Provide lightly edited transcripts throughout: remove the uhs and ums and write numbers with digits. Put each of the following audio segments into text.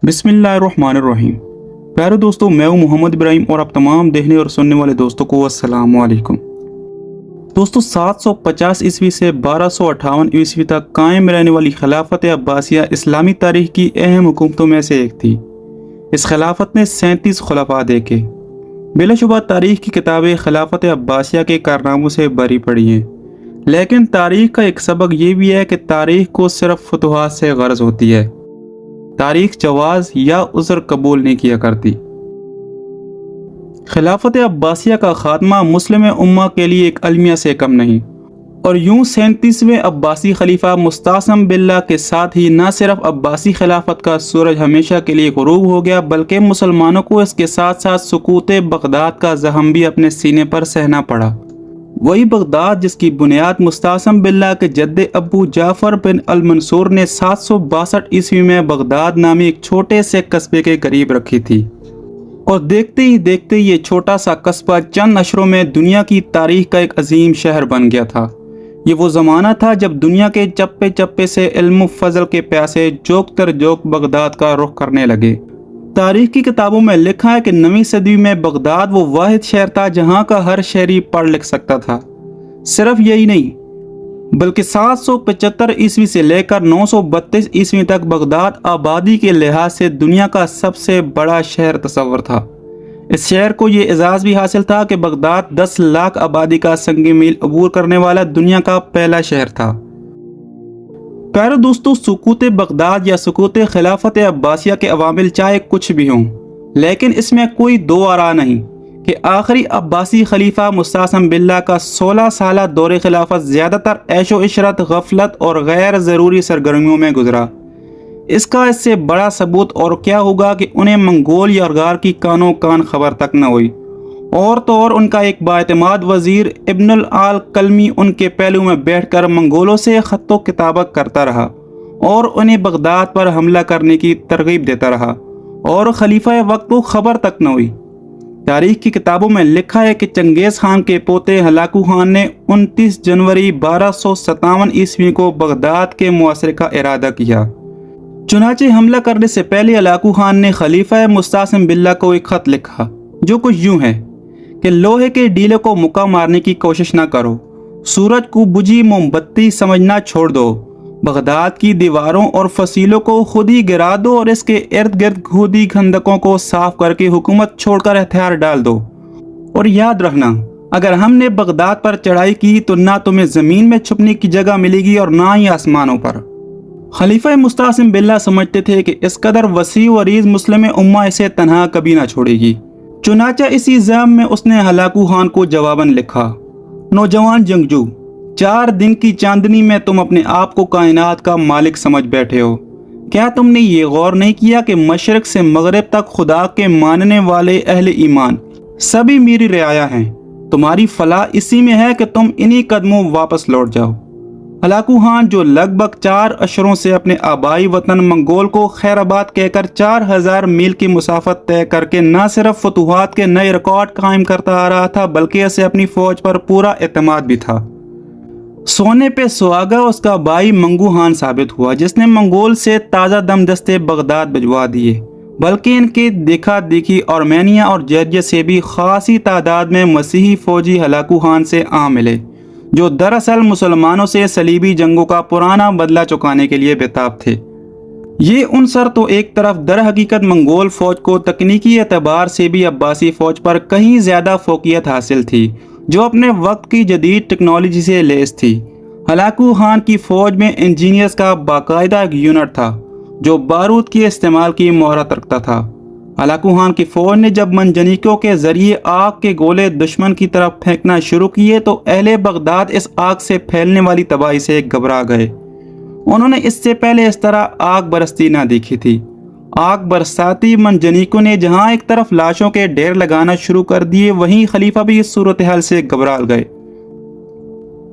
बिस्मिल्लाहिर्रहमानिर्रहीम। प्यारे दोस्तों, मैं हूं मोहम्मद इब्राहिम और आप तमाम देखने और सुनने वाले दोस्तों को अस्सलाम वालेकुम। दोस्तों, 750 ईस्वी से 1258 ईस्वी तक कायम रहने वाली खिलाफत अब्बासिया इस्लामी तारीख की अहम हुकूमतों में से एक थी। इस खिलाफत ने 37 खुलफा देखे। बिलाशुबा तारीख की किताबें खिलाफत अब्बासिया के कारनामों से भरी पड़ी हैं, लेकिन तारीख का एक सबक ये भी है कि तारीख को सिर्फ फतुहात से गर्ज होती है। तारीख जवाज या उज़्र कबूल नहीं किया करती। खिलाफत अब्बासिया का खात्मा मुस्लिम उम्मा के लिए एक अलमिया से कम नहीं, और यूं 37वें अब्बासी खलीफा मुस्तासम बिल्ला के साथ ही न सिर्फ अब्बासी खिलाफत का सूरज हमेशा के लिए गुरूब हो गया, बल्कि मुसलमानों को इसके साथ साथ सुकूत बगदाद का जख्म भी अपने सीने पर सहना पड़ा। वही बगदाद जिसकी बुनियाद मुस्तासम बिल्ला के जद्दे अबू जाफर बिन अल मंसूर ने 762 ईस्वी में बगदाद नामी एक छोटे से कस्बे के करीब रखी थी, और देखते ही देखते ये छोटा सा कस्बा चंद अशरों में दुनिया की तारीख का एक अजीम शहर बन गया था। ये वो ज़माना था जब दुनिया के चप्पे चप्पे से इल्म फजल के प्यासे जोक तर जोक बगदाद का रुख करने लगे। तारीख की किताबों में लिखा है कि 9वीं सदी में बगदाद वो वाहिद शहर था जहाँ का हर शहरी पढ़ लिख सकता था। सिर्फ यही नहीं, बल्कि 775 ईस्वी से लेकर 932 ईस्वी तक बगदाद आबादी के लिहाज से दुनिया का सबसे बड़ा शहर तस्वर था। इस शहर को ये एजाज़ भी हासिल था कि बगदाद 10 लाख आबादी का संग मील अबूर करने वाला दुनिया का पहला शहर था। प्यारे दोस्तों, सुकूत बगदाद या सुकूत खिलाफत अब्बासिया के अवामिल चाहे कुछ भी हों, लेकिन इसमें कोई दो आरा नहीं कि आखिरी अब्बासी खलीफा मुस्तासम बिल्ला का 16 साला दौरे खिलाफत ज़्यादातर ऐशो इशरत, गफलत और गैर ज़रूरी सरगर्मियों में गुजरा। इसका इससे बड़ा सबूत और क्या होगा कि उन्हें मंगोल यारगार की कानो कान खबर तक न हुई, और तो और उनका एक बाएतमाद वजीर इब्नुल आल कलमी उनके पहलू में बैठकर मंगोलों से खत्तो किताबत करता रहा और उन्हें बगदाद पर हमला करने की तरगीब देता रहा, और खलीफा वक्त को खबर तक न हुई। तारीख की किताबों में लिखा है कि चंगेज़ खान के पोते हलाकू खान ने 29 जनवरी 1257 ईस्वी को बगदाद के मुआसरे का इरादा किया। चुनाचे हमला करने से पहले हलाकू खान ने खलीफा मुस्तासिम बिल्ला को एक खत लिखा, जो कुछ यूं है कि लोहे के डीले को मुक्का मारने की कोशिश ना करो, सूरज को बुझी मोमबत्ती समझना छोड़ दो, बगदाद की दीवारों और फसीलों को खुद ही गिरा दो और इसके इर्द गिर्द खुदी खंदकों को साफ करके हुकूमत छोड़कर हथियार डाल दो। और याद रखना, अगर हमने बगदाद पर चढ़ाई की तो ना तुम्हें ज़मीन में छुपने की जगह मिलेगी और ना ही आसमानों पर। खलीफा मुस्तासिम बिल्ला समझते थे कि इस कदर वसी व अरीज़ मुस्लिम उम्मा इसे तन्हा कभी ना छोड़ेगी। चुनाचा इसी ज़म में उसने हलाकू खान को जवाबन लिखा, नौजवान जंगजू, 4 दिन की चांदनी में तुम अपने आप को कायनात का मालिक समझ बैठे हो। क्या तुमने ये गौर नहीं किया कि मशरक से मगरब तक खुदा के मानने वाले अहले ईमान सभी मेरी रियाया हैं। तुम्हारी फलाह इसी में है कि तुम इन्हीं कदमों वापस लौट जाओ। हलाकू खान, जो लगभग 4 अशरों से अपने आबाई वतन मंगोल को खैराबाद कहकर 4000 मील की मुसाफत तय करके न सिर्फ फतुहात के नए रिकॉर्ड कायम करता आ रहा था, बल्कि इसे अपनी फौज पर पूरा एतमाद भी था। सोने पे सुहागा उसका भाई मंगू खान साबित हुआ, जिसने मंगोल से ताज़ा दम दस्ते बगदाद भिजवा दिए, बल्कि इनके देखा देखी आर्मेनिया और जॉर्जिया से भी खासी तादाद में मसीही फौजी हलाकू खान से आ मिले, जो दरअसल मुसलमानों से सलीबी जंगों का पुराना बदला चुकाने के लिए बेताब थे। ये उनसर तो एक तरफ दर हकीकत मंगोल फौज को तकनीकी एतबार से भी अब्बासी फौज पर कहीं ज़्यादा फोकियत हासिल थी, जो अपने वक्त की जदीद टेक्नोलॉजी से लैस थी। हलाकू खान की फौज में इंजीनियर्स का बाकायदा एक यूनिट था जो बारूद के इस्तेमाल की महारत रखता था। हलाकू खान की फौज ने जब मंजनीकों के जरिए आग के गोले दुश्मन की तरफ फेंकना शुरू किए तो अहले बगदाद इस आग से फैलने वाली तबाही से घबरा गए। उन्होंने इससे पहले इस तरह आग बरसती ना देखी थी। आग बरसाती मंजनीकों ने जहां एक तरफ लाशों के ढेर लगाना शुरू कर दिए, वहीं खलीफा भी इस सूरत हाल से घबरा गए।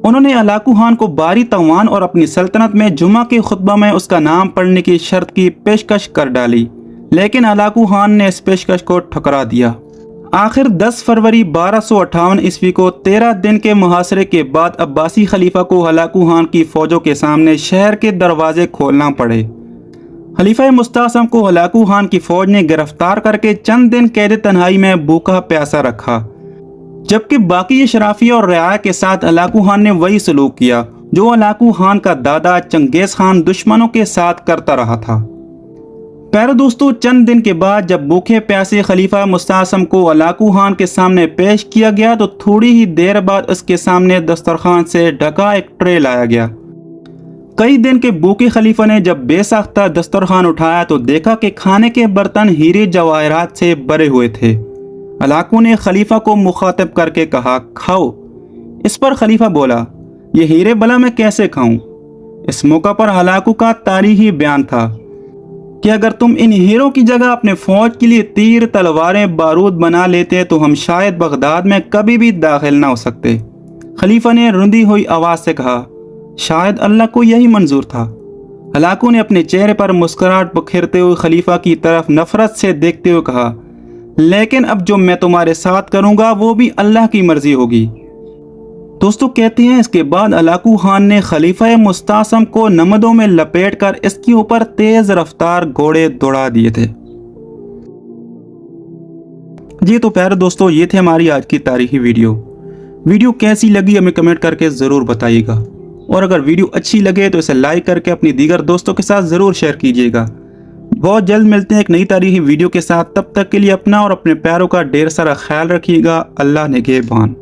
उन्होंने हलाकू खान को बारी तवान और अपनी सल्तनत में जुमा के खुतबा में उसका नाम पढ़ने की शर्त की पेशकश कर डाली, लेकिन हलाकू खान ने इस पेशकश को ठुकरा दिया। आखिर 10 फरवरी 1258 ईस्वी को 13 दिन के मुहासरे के बाद अब्बासी खलीफा को हलाकू खान की फौजों के सामने शहर के दरवाजे खोलना पड़े। खलीफा मुस्तासम को हलाकू खान की फौज ने गिरफ्तार करके चंद दिन कैद तन्हाई में भूखा प्यासा रखा, जबकि बाकी अशराफिया और रियाया के साथ हलाकू खान ने वही सलूक किया जो हलाकू खान का दादा चंगेज खान दुश्मनों के साथ करता रहा था। प्यारे दोस्तों, चंद दिन के बाद जब भूखे प्यासे खलीफा मुस्तासम को हलाकू खान के सामने पेश किया गया तो थोड़ी ही देर बाद उसके सामने दस्तरखान से ढका एक ट्रे लाया गया। कई दिन के भूखे खलीफा ने जब बेसाख्ता दस्तरखान उठाया तो देखा कि खाने के बर्तन हीरे जवाहरात से भरे हुए थे। हलाकू ने खलीफा को मुखातिब करके कहा, खाओ। इस पर खलीफा बोला, ये हीरे भला मैं कैसे खाऊं? इस मौका पर हलाकू का तारीखी बयान था कि अगर तुम इन हीरों की जगह अपने फौज के लिए तीर, तलवारें, बारूद बना लेते तो हम शायद बगदाद में कभी भी दाखिल ना हो सकते। खलीफा ने रुंधी हुई आवाज से कहा, शायद अल्लाह को यही मंजूर था। हलाकू ने अपने चेहरे पर मुस्कुराहट बिखेरते हुए खलीफा की तरफ नफरत से देखते हुए कहा, लेकिन अब जो मैं तुम्हारे साथ करूंगा वो भी अल्लाह की मर्जी होगी। दोस्तों, कहते हैं इसके बाद हलाकू खान ने खलीफा मुस्तासम को नमदों में लपेटकर इसके ऊपर तेज रफ्तार घोड़े दौड़ा दिए थे। जी तो प्यारे दोस्तों, ये थे हमारी आज की तारीखी वीडियो कैसी लगी हमें कमेंट करके ज़रूर बताइएगा, और अगर वीडियो अच्छी लगे तो इसे लाइक करके अपनी दीगर दोस्तों के साथ ज़रूर शेयर कीजिएगा। बहुत जल्द मिलते हैं एक नई तारीखी वीडियो के साथ। तब तक के लिए अपना और अपने प्यारों का ढेर सारा ख्याल रखिएगा। अल्लाह निगहबान।